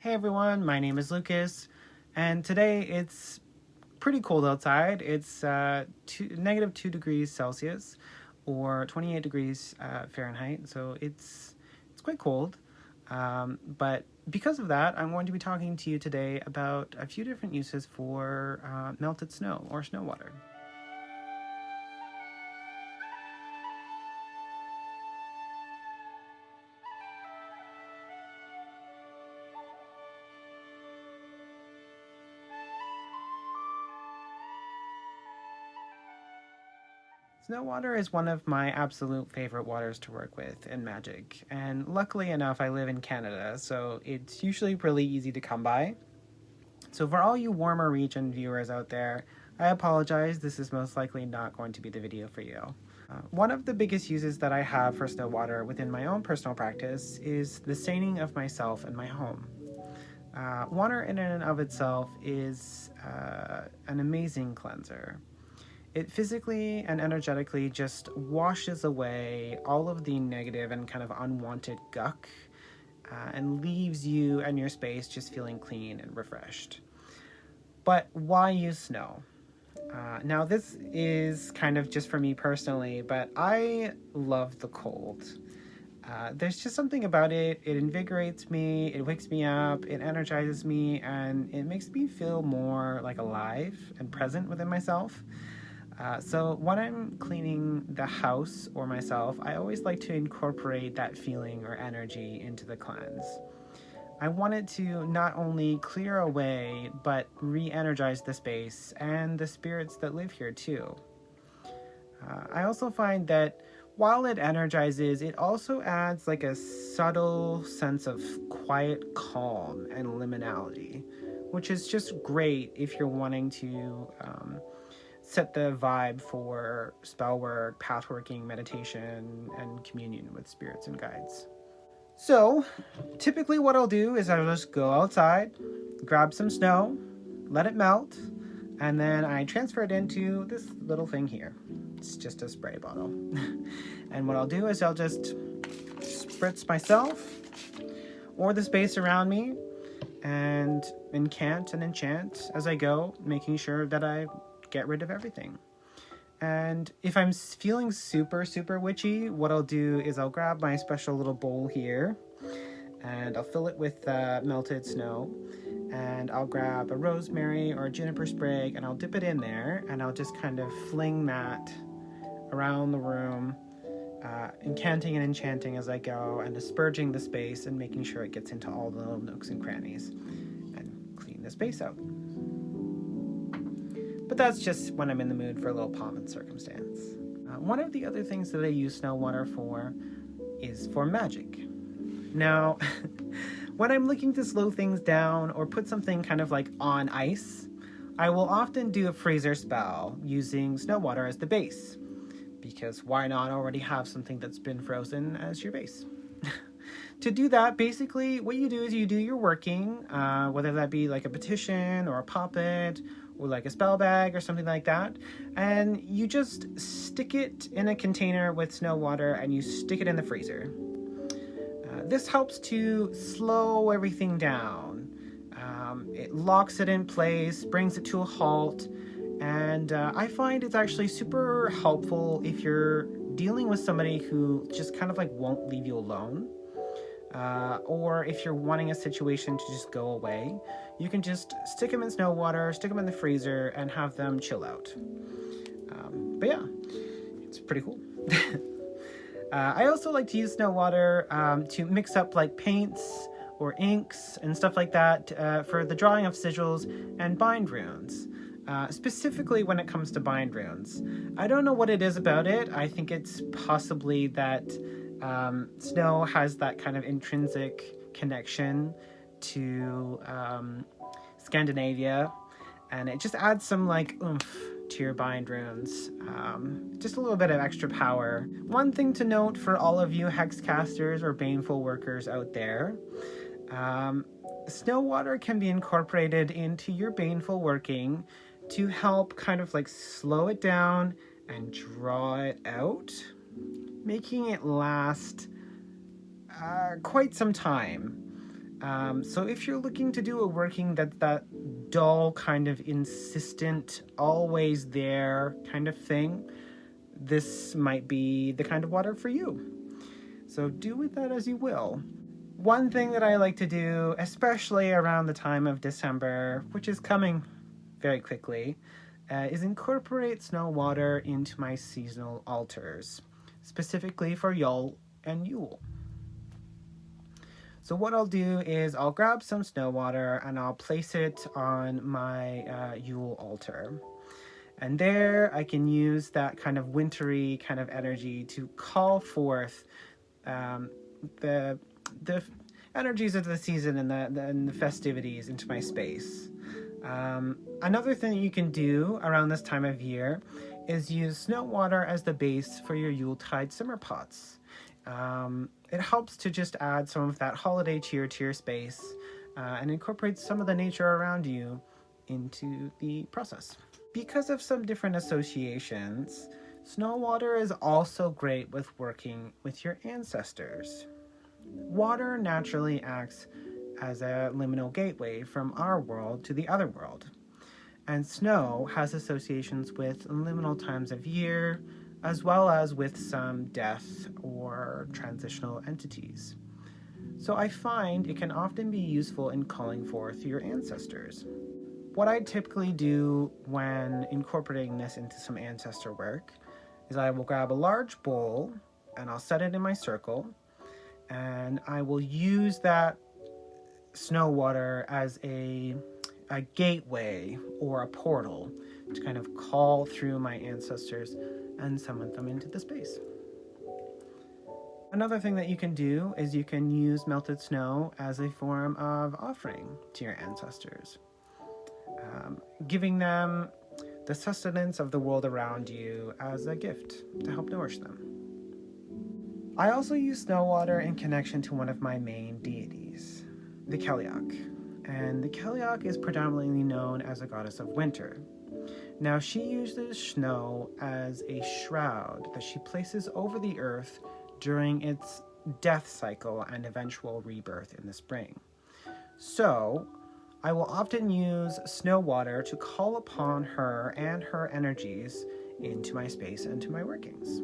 Hey everyone, my name is Lucas, and today it's pretty cold outside. It's negative 2 degrees Celsius, or 28 degrees Fahrenheit, so it's quite cold. But because of that, I'm going to be talking to you today about a few different uses for melted snow or snow water. Snow water is one of my absolute favorite waters to work with in Magick, and luckily enough, I live in Canada, so it's usually really easy to come by. So for all you warmer region viewers out there, I apologize, this is most likely not going to be the video for you. One of the biggest uses that I have for snow water within my own personal practice is the staining of myself and my home. Water in and of itself is an amazing cleanser. It physically and energetically just washes away all of the negative and kind of unwanted guck and leaves you and your space just feeling clean and refreshed. But why use snow? Now this is kind of just for me personally, but I love the cold. There's just something about it. It invigorates me, it wakes me up, it energizes me, and it makes me feel more like alive and present within myself. So when I'm cleaning the house or myself, I always like to incorporate that feeling or energy into the cleanse. I want it to not only clear away, but re-energize the space and the spirits that live here too. I also find that while it energizes, it also adds like a subtle sense of quiet calm and liminality, which is just great if you're wanting to set the vibe for spell work, pathworking, meditation, and communion with spirits and guides. So, typically what I'll do is I'll just go outside, grab some snow, let it melt, and then I transfer it into this little thing here. It's just a spray bottle. And what I'll do is I'll just spritz myself or the space around me and incant and enchant as I go, making sure that I get rid of everything. And if I'm feeling super witchy, what I'll do is I'll grab my special little bowl here and I'll fill it with melted snow, and I'll grab a rosemary or a juniper sprig and I'll dip it in there, and I'll just kind of fling that around the room, incanting and enchanting as I go, and disperging the space and making sure it gets into all the little nooks and crannies and clean the space out. But that's just when I'm in the mood for a little pomp and circumstance. One of the other things that I use snow water for is for magic. Now, when I'm looking to slow things down or put something kind of like on ice, I will often do a freezer spell using snow water as the base. Because why not already have something that's been frozen as your base? To do that, basically, what you do is you do your working, whether that be like a petition or a puppet or like a spell bag or something like that, and you just stick it in a container with snow water and you stick it in the freezer. This helps to slow everything down. It locks it in place, brings it to a halt, and I find it's actually super helpful if you're dealing with somebody who just kind of like won't leave you alone. Or if you're wanting a situation to just go away, you can just stick them in snow water, stick them in the freezer, and have them chill out. But yeah, it's pretty cool. I also like to use snow water to mix up like paints or inks and stuff like that for the drawing of sigils and bind runes. Specifically when it comes to bind runes. I don't know what it is about it. I think it's possibly that snow has that kind of intrinsic connection to Scandinavia, and it just adds some like oomph to your bind runes. Just a little bit of extra power. One thing to note for all of you hex casters or baneful workers out there, snow water can be incorporated into your baneful working to help kind of like slow it down and draw it out, making it last quite some time. So if you're looking to do a working that's that dull, kind of insistent, always there kind of thing, this might be the kind of water for you. So do with that as you will. One thing that I like to do, especially around the time of December, which is coming very quickly, is incorporate snow water into my seasonal altars, specifically for Yule and Yule. So what I'll do is I'll grab some snow water and I'll place it on my Yule altar. And there I can use that kind of wintry kind of energy to call forth the energies of the season and the festivities into my space. Another thing that you can do around this time of year is use snow water as the base for your Yuletide simmer pots. It helps to just add some of that holiday cheer to your space and incorporate some of the nature around you into the process. Because of some different associations, snow water is also great with working with your ancestors. Water naturally acts as a liminal gateway from our world to the other world. And snow has associations with liminal times of year, as well as with some death or transitional entities. So I find it can often be useful in calling forth your ancestors. What I typically do when incorporating this into some ancestor work is I will grab a large bowl and I'll set it in my circle, and I will use that snow water as a gateway or a portal to kind of call through my ancestors and summon them into the space. Another thing that you can do is you can use melted snow as a form of offering to your ancestors, giving them the sustenance of the world around you as a gift to help nourish them. I also use snow water in connection to one of my main deities, the Cailleach. And the Cailleach is predominantly known as a goddess of winter. Now, she uses snow as a shroud that she places over the earth during its death cycle and eventual rebirth in the spring. So, I will often use snow water to call upon her and her energies into my space and to my workings.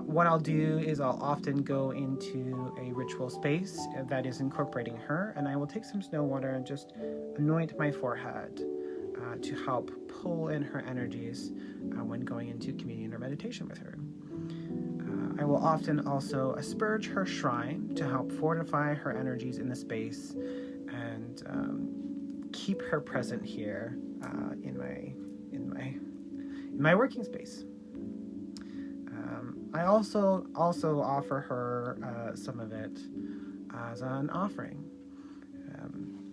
What I'll do is I'll often go into a ritual space that is incorporating her, and I will take some snow water and just anoint my forehead to help pull in her energies when going into communion or meditation with her. I will often also asperge her shrine to help fortify her energies in the space and keep her present here in my working space. I also offer her some of it as an offering,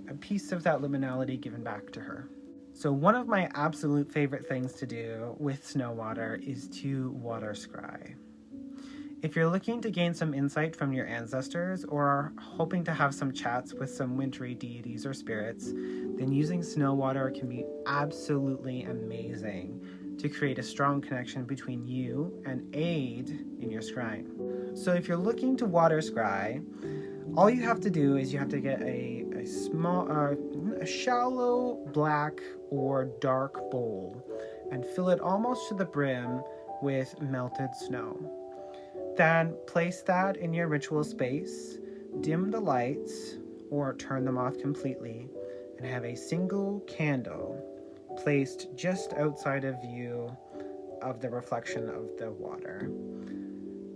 a piece of that liminality given back to her. So one of my absolute favorite things to do with snow water is to water scry. If you're looking to gain some insight from your ancestors or are hoping to have some chats with some wintry deities or spirits, then using snow water can be absolutely amazing to create a strong connection between you and aid in your scrying. So if you're looking to water scry, all you have to do is you have to get a shallow black or dark bowl and fill it almost to the brim with melted snow. Then place that in your ritual space, dim the lights or turn them off completely, and have a single candle placed just outside of view of the reflection of the water.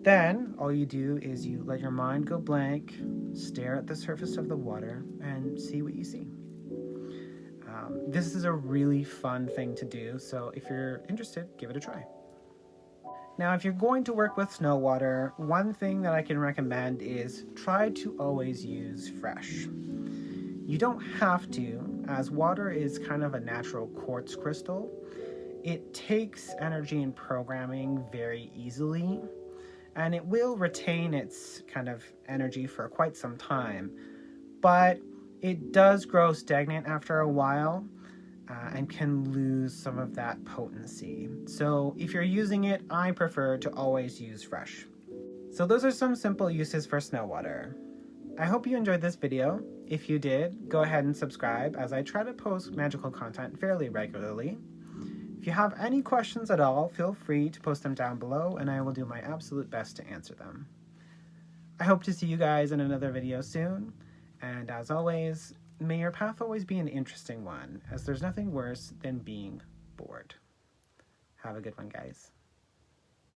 Then all you do is you let your mind go blank, stare at the surface of the water, and see what you see. This is a really fun thing to do, so if you're interested, give it a try. Now, if you're going to work with snow water, one thing that I can recommend is try to always use fresh. You don't have to, as water is kind of a natural quartz crystal. It takes energy and programming very easily, and it will retain its kind of energy for quite some time, but it does grow stagnant after a while and can lose some of that potency. So if you're using it, I prefer to always use fresh. So those are some simple uses for snow water. I hope you enjoyed this video. If you did, go ahead and subscribe, as I try to post magical content fairly regularly. If you have any questions at all, feel free to post them down below, and I will do my absolute best to answer them. I hope to see you guys in another video soon, and as always, may your path always be an interesting one, as there's nothing worse than being bored. Have a good one, guys.